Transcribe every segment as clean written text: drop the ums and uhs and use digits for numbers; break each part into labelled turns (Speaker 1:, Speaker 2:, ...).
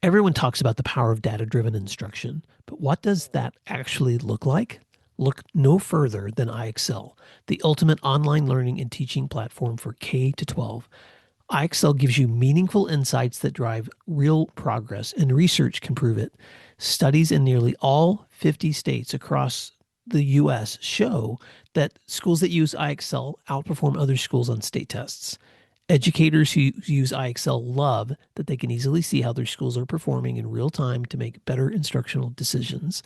Speaker 1: Everyone talks about the power of data-driven instruction, but what does that actually look like? Look no further than iExcel, the ultimate online learning and teaching platform for K to 12. iExcel gives you meaningful insights that drive real progress, and research can prove it. Studies in nearly all 50 states across the US show that schools that use iExcel outperform other schools on state tests. Educators who use iExcel love that they can easily see how their schools are performing in real time to make better instructional decisions.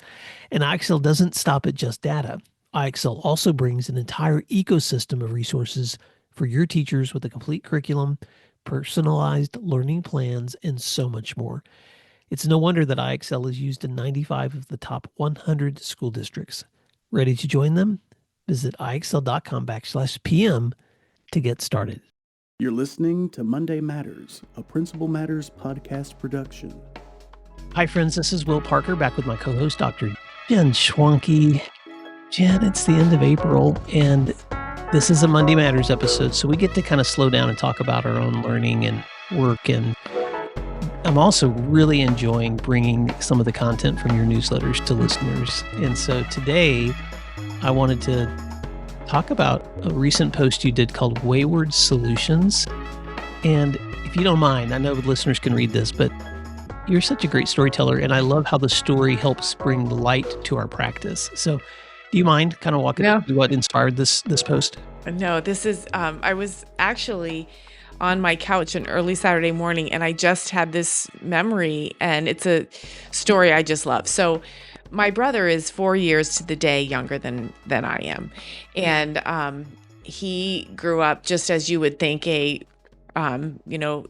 Speaker 1: And iExcel doesn't stop at just data. iExcel also brings an entire ecosystem of resources for your teachers with a complete curriculum, personalized learning plans, and so much more. It's no wonder that iExcel is used in 95 of the top 100 school districts. Ready to join them? Visit iexcel.com/PM to get started.
Speaker 2: You're listening to Monday Matters, a Principal Matters podcast production.
Speaker 1: Hi, friends. This is Will Parker back with my co-host, Dr. Jen Schwanke. Jen, it's the end of April, and this is a Monday Matters episode, so we get to kind of slow down and talk about our own learning and work. And I'm also really enjoying bringing some of the content from your newsletters to listeners. And so today, I wanted to talk about a recent post you did called Wayward Solutions. And if you don't mind, I know listeners can read this, but you're such a great storyteller, and I love how the story helps bring light to our practice. So do you mind kind of walking through what inspired this post?
Speaker 3: No, this is, I was actually on my couch an early Saturday morning, and I just had this memory, and it's a story I just love. So my brother is 4 years to the day younger than I am. And he grew up just as you would think a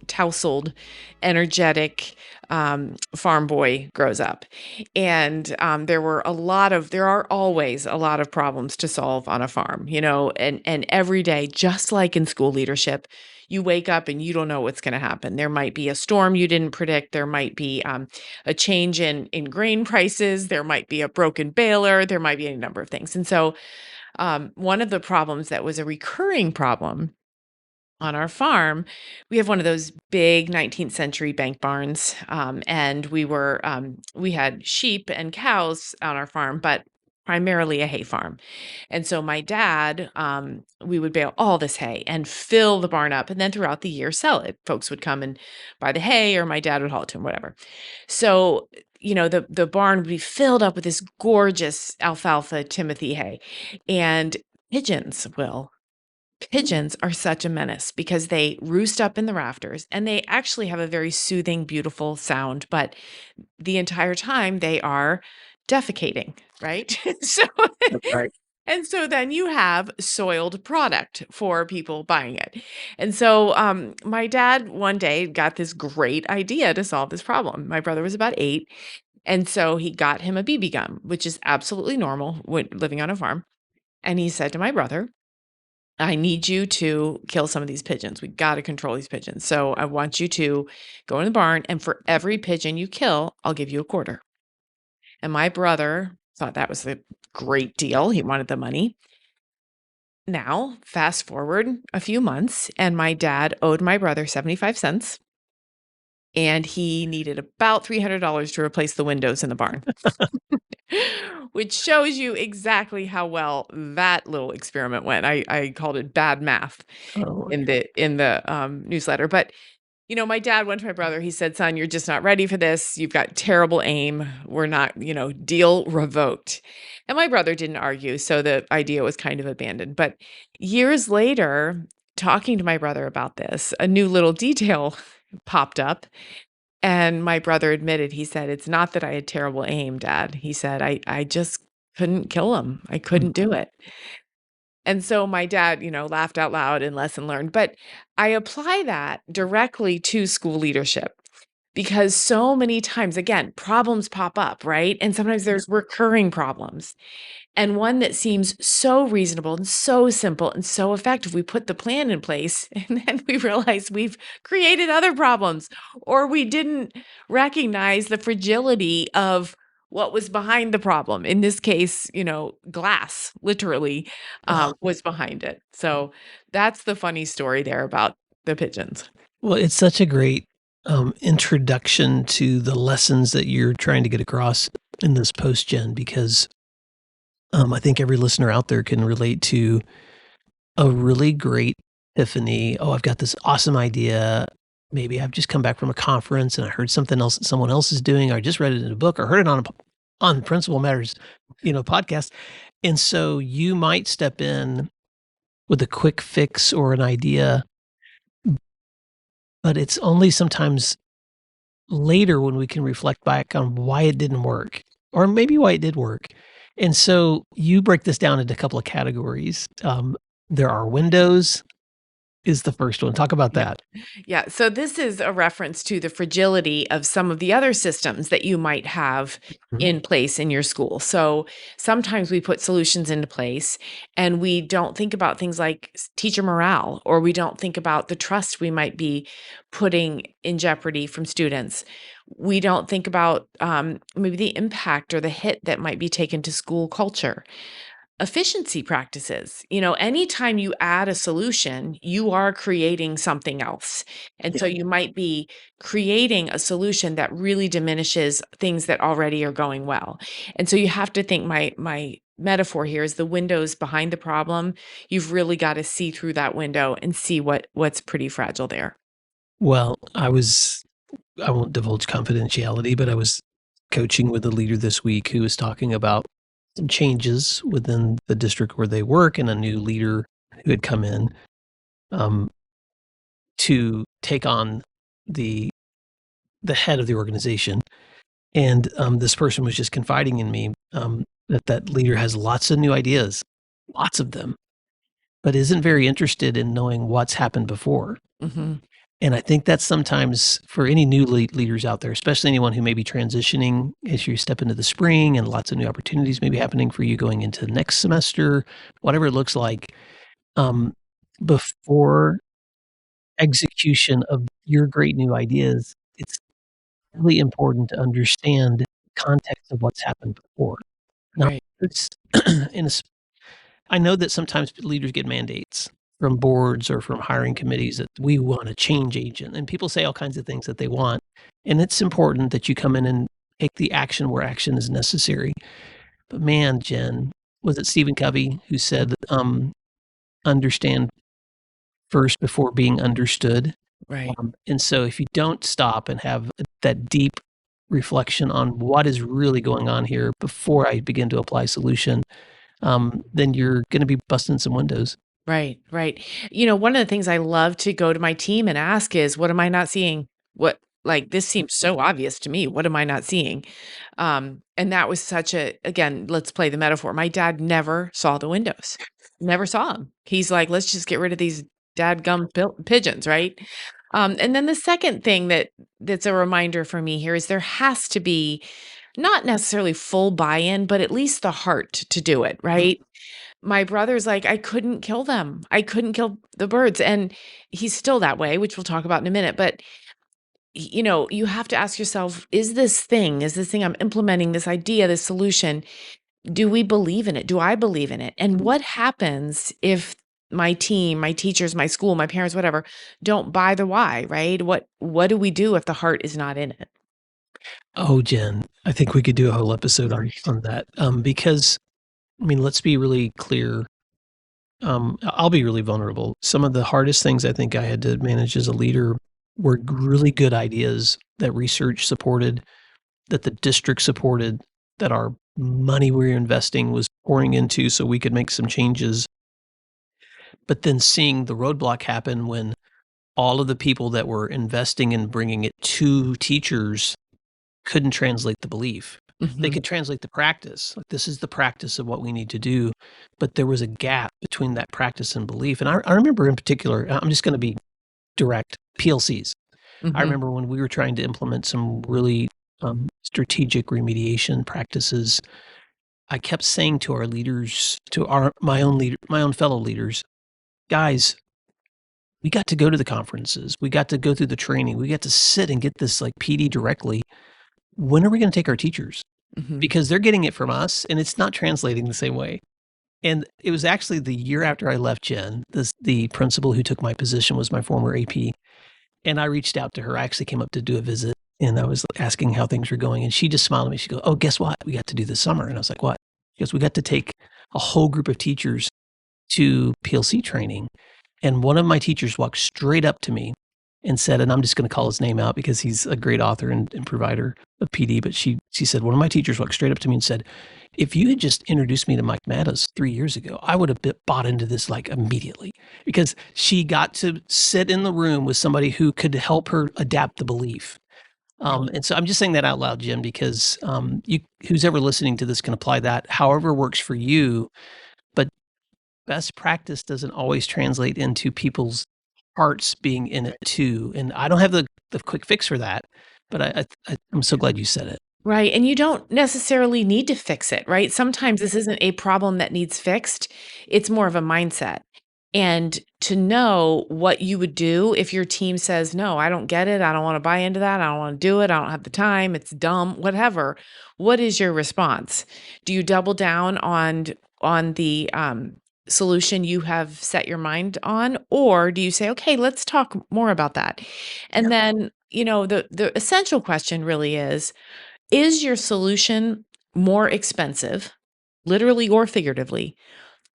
Speaker 3: tousled, energetic farm boy grows up. And there are always a lot of problems to solve on a farm, and every day, just like in school leadership, you wake up and you don't know what's going to happen. There might be a storm you didn't predict. There might be a change in grain prices. There might be a broken baler. There might be any number of things. And so one of the problems that was a recurring problem on our farm, we have one of those big 19th century bank barns, and we had sheep and cows on our farm, but primarily a hay farm. And so my dad, we would bale all this hay and fill the barn up, and then throughout the year sell it. Folks would come and buy the hay, or my dad would haul it to them, whatever. So the barn would be filled up with this gorgeous alfalfa Timothy hay, and pigeons are such a menace because they roost up in the rafters, and they actually have a very soothing, beautiful sound, but the entire time they are defecating, right? So,
Speaker 1: Right.
Speaker 3: and so then you have soiled product for people buying it. And so my dad one day got this great idea to solve this problem. My brother was about 8, and so he got him a BB gun, which is absolutely normal when living on a farm. And he said to my brother, I need you to kill some of these pigeons. We got to control these pigeons. So I want you to go in the barn, and for every pigeon you kill, I'll give you a quarter. And my brother thought that was a great deal. He wanted the money. Now, fast forward a few months, and my dad owed my brother 75 cents, and he needed about $300 to replace the windows in the barn. Which shows you exactly how well that little experiment went. I called it bad math in the newsletter. But my dad went to my brother. He said, "Son, you're just not ready for this. You've got terrible aim. We're not, deal revoked." And my brother didn't argue, so the idea was kind of abandoned. But years later, talking to my brother about this, a new little detail popped up. And my brother admitted, he said, "It's not that I had terrible aim, Dad." He said, I just couldn't kill him. I couldn't do it. And so my dad, laughed out loud and lesson learned. But I apply that directly to school leadership because so many times, again, problems pop up, right? And sometimes there's recurring problems. And one that seems so reasonable and so simple and so effective, we put the plan in place, and then we realize we've created other problems, or we didn't recognize the fragility of what was behind the problem. In this case, glass literally was behind it. So that's the funny story there about the pigeons.
Speaker 1: Well, it's such a great introduction to the lessons that you're trying to get across in this post gen, because I think every listener out there can relate to a really great epiphany. Oh, I've got this awesome idea. Maybe I've just come back from a conference and I heard something else that someone else is doing, or I just read it in a book or heard it on Principal Matters, podcast. And so you might step in with a quick fix or an idea, but it's only sometimes later when we can reflect back on why it didn't work, or maybe why it did work. And so you break this down into a couple of categories. There are windows is the first one. Talk about
Speaker 3: Yeah.
Speaker 1: that.
Speaker 3: Yeah. So this is a reference to the fragility of some of the other systems that you might have
Speaker 1: Mhm.
Speaker 3: in place in your school. So sometimes we put solutions into place and we don't think about things like teacher morale, or we don't think about the trust we might be putting in jeopardy from students. We don't think about maybe the impact or the hit that might be taken to school culture. Efficiency practices. Anytime you add a solution, you are creating something else. And so
Speaker 1: Yeah.
Speaker 3: you might be creating a solution that really diminishes things that already are going well. And so you have to think my metaphor here is the windows behind the problem. You've really got to see through that window and see what's pretty fragile there.
Speaker 1: Well, I won't divulge confidentiality, but I was coaching with a leader this week who was talking about some changes within the district where they work, and a new leader who had come in um, to take on the head of the organization. And this person was just confiding in me that leader has lots of new ideas, lots of them, but isn't very interested in knowing what's happened before.
Speaker 3: Hmm.
Speaker 1: And I think that's sometimes for any new leaders out there, especially anyone who may be transitioning as you step into the spring, and lots of new opportunities may be happening for you going into the next semester, whatever it looks like. Um, Before execution of your great new ideas, it's really important to understand the context of what's happened before. Now,
Speaker 3: Right.
Speaker 1: it's in a I know that sometimes leaders get mandates from boards or from hiring committees that we want a change agent, and people say all kinds of things that they want. And it's important that you come in and take the action where action is necessary. But man, Jen, was it Stephen Covey who said, understand first before being understood?
Speaker 3: Right.
Speaker 1: And so if you don't stop and have that deep reflection on what is really going on here before I begin to apply solution, then you're going to be busting some windows.
Speaker 3: Right, right. One of the things I love to go to my team and ask is, what am I not seeing? This seems so obvious to me. What am I not seeing? And that was again, let's play the metaphor. My dad never saw the windows, never saw them. He's like, let's just get rid of these dadgum pigeons, right? And then the second thing that's a reminder for me here is there has to be not necessarily full buy-in, but at least the heart to do it, right? My brother's like, "I couldn't kill them. I couldn't kill the birds," and he's still that way, which we'll talk about in a minute, but, you have to ask yourself, is this thing I'm implementing, this idea, this solution, do we believe in it? Do I believe in it? And what happens if my team, my teachers, my school, my parents, whatever, don't buy the why, right? What do we do if the heart is not in it?
Speaker 1: Oh, Jen, I think we could do a whole episode on that. Because I mean, let's be really clear. I'll be really vulnerable. Some of the hardest things I think I had to manage as a leader were really good ideas that research supported, that the district supported, that our money we were investing was pouring into so we could make some changes. But then seeing the roadblock happen when all of the people that were investing in bringing it to teachers couldn't translate the belief. They
Speaker 3: Mhm.
Speaker 1: could translate the practice. Like, this is the practice of what we need to do. But there was a gap between that practice and belief. And I remember in particular, I'm just going to be direct, PLCs. I
Speaker 3: Mhm.
Speaker 1: remember when we were trying to implement some really strategic remediation practices, I kept saying to our leaders, to my own fellow leaders, guys, we got to go to the conferences. We got to go through the training. We got to sit and get this like PD directly. When are we going to take our teachers?
Speaker 3: Mhm.
Speaker 1: Because they're getting it from us and it's not translating the same way. And it was actually the year after I left Jen, the principal who took my position was my former AP. And I reached out to her. I actually came up to do a visit, and I was asking how things were going. And she just smiled at me. She goes, "Oh, guess what? We got to do this summer." And I was like, "What?" She goes, "We got to take a whole group of teachers to PLC training." And one of my teachers walked straight up to me and said, and I'm just going to call his name out because he's a great author and provider of PD, but she said, one of my teachers walked straight up to me and said, "If you had just introduced me to Mike Mattos 3 years ago, I would have bought into this like immediately," because she got to sit in the room with somebody who could help her adapt the belief. And so I'm just saying that out loud, Jim, because who's ever listening to this can apply that however works for you. But best practice doesn't always translate into people's hearts being in it too. And I don't have the quick fix for that, but I'm so glad you said it.
Speaker 3: Right, and you don't necessarily need to fix it, right? Sometimes this isn't a problem that needs fixed, it's more of a mindset. And to know what you would do if your team says, "No, I don't get it, I don't wanna buy into that, I don't wanna do it, I don't have the time, it's dumb," whatever. What is your response? Do you double down on the, solution you have set your mind on? Or do you say, "Okay, let's talk more about that." And then, the essential question really is your solution more expensive, literally or figuratively,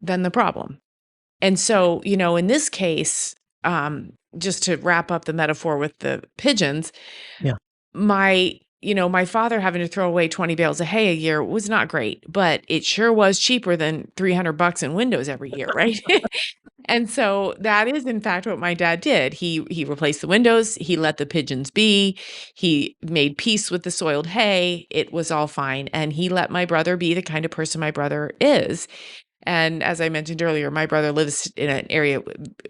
Speaker 3: than the problem? And so, in this case, just to wrap up the metaphor with the pigeons,
Speaker 1: Yeah.
Speaker 3: my father having to throw away 20 bales of hay a year was not great, but it sure was cheaper than $300 in windows every year, right? And so that is in fact what my dad did. He replaced the windows, he let the pigeons be, he made peace with the soiled hay, it was all fine, and he let my brother be the kind of person my brother is. And as I mentioned earlier, my brother lives in an area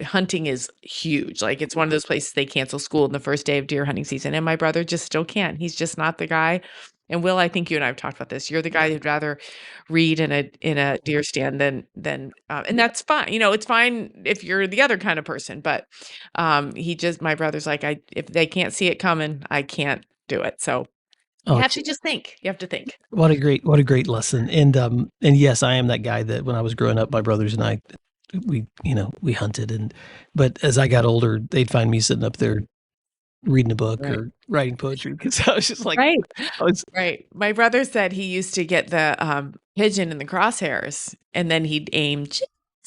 Speaker 3: hunting is huge. Like it's one of those places they cancel school on the first day of deer hunting season, and my brother just still can't. He's just not the guy. And Will, I think you and I have talked about this. You're the guy who'd rather read in a deer stand and that's fine. It's fine if you're the other kind of person, but my brother's like, if they can't see it coming, I can't do it. So you
Speaker 1: Oh,
Speaker 3: have to just think. You have to think.
Speaker 1: what a great lesson. And yes, I am that guy that when I was growing up, my brothers and I, we hunted, but as I got older, they'd find me sitting up there reading a book
Speaker 3: Right.
Speaker 1: or writing poetry because I was just like,
Speaker 3: Right.
Speaker 1: I was,
Speaker 3: Right. My brother said he used to get the, pigeon in the crosshairs, and then he'd aim just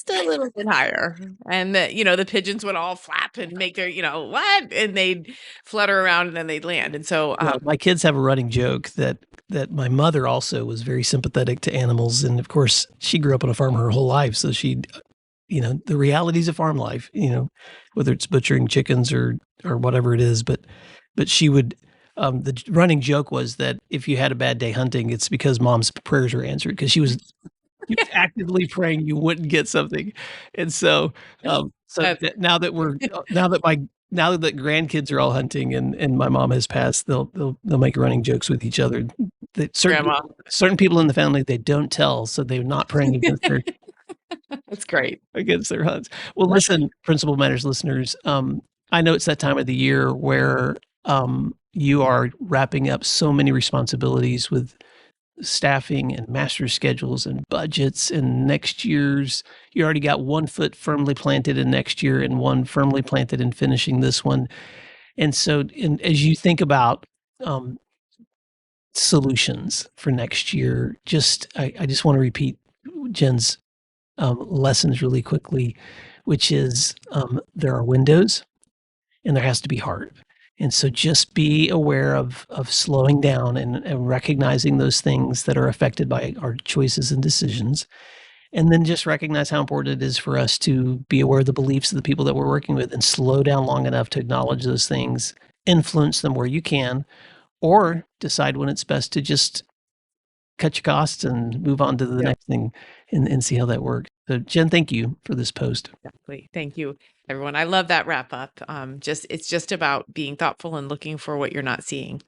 Speaker 3: a little bit higher, and the pigeons would all flap and make their "What?" And they'd flutter around, and then they'd land, and so,
Speaker 1: well, my kids have a running joke that my mother also was very sympathetic to animals, and of course, she grew up on a farm her whole life, so she, the realities of farm life, whether it's butchering chickens or whatever it is, but she would. The running joke was that if you had a bad day hunting, it's because mom's prayers were answered because she was actively praying you wouldn't get something, and so
Speaker 3: that's
Speaker 1: now that now that grandkids are all hunting and my mom has passed, they'll make running jokes with each other. That
Speaker 3: grandma.
Speaker 1: certain people in the family they don't tell, so they're not praying
Speaker 3: That's great.
Speaker 1: against their hunts. Well, listen, Principal Matters listeners, I know it's that time of the year where you are wrapping up so many responsibilities with staffing and master schedules and budgets and you already got one foot firmly planted in next year and one firmly planted in finishing this one. And so as you think about solutions for next year, I just want to repeat Jen's lessons really quickly, which is there are windows and there has to be heart. And so just be aware of slowing down and recognizing those things that are affected by our choices and decisions. And then just recognize how important it is for us to be aware of the beliefs of the people that we're working with and slow down long enough to acknowledge those things, influence them where you can, or decide when it's best to just cut your costs and move on to the next thing and see how that works. So Jen, thank you for this post.
Speaker 3: Exactly. Thank you, everyone. I love that wrap up. It's just about being thoughtful and looking for what you're not seeing.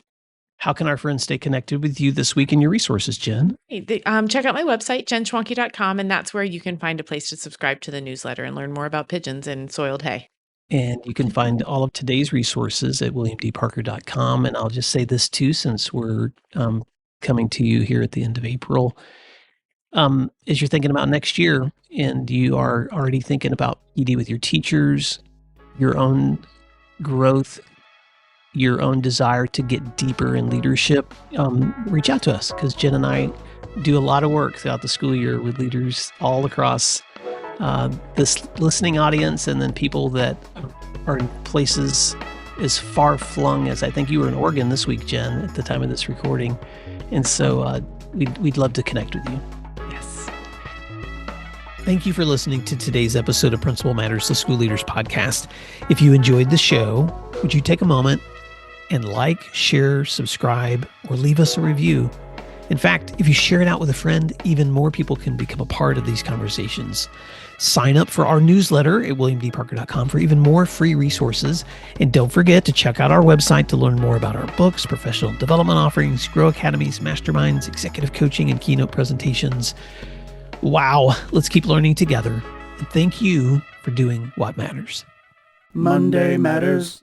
Speaker 1: How can our friends stay connected with you this week and your resources, Jen?
Speaker 3: Check out my website, jenschwanke.com, and that's where you can find a place to subscribe to the newsletter and learn more about pigeons and soiled hay.
Speaker 1: And you can find all of today's resources at williamdparker.com. And I'll just say this too, since we're coming to you here at the end of April. As you're thinking about next year and you are already thinking about PD with your teachers, your own growth your own desire to get deeper in leadership, reach out to us, because Jen and I do a lot of work throughout the school year with leaders all across this listening audience, and then people that are in places as far flung as, I think you were in Oregon this week, Jen, at the time of this recording. And so we'd love to connect with you.
Speaker 3: Yes.
Speaker 1: Thank you for listening to today's episode of Principal Matters, the School Leaders Podcast. If you enjoyed the show, would you take a moment and like, share, subscribe, or leave us a review? In fact, if you share it out with a friend, even more people can become a part of these conversations. Sign up for our newsletter at williamdparker.com for even more free resources. And don't forget to check out our website to learn more about our books, professional development offerings, Grow Academies, masterminds, executive coaching, and keynote presentations. Wow, let's keep learning together. And thank you for doing what matters.
Speaker 2: Monday Matters.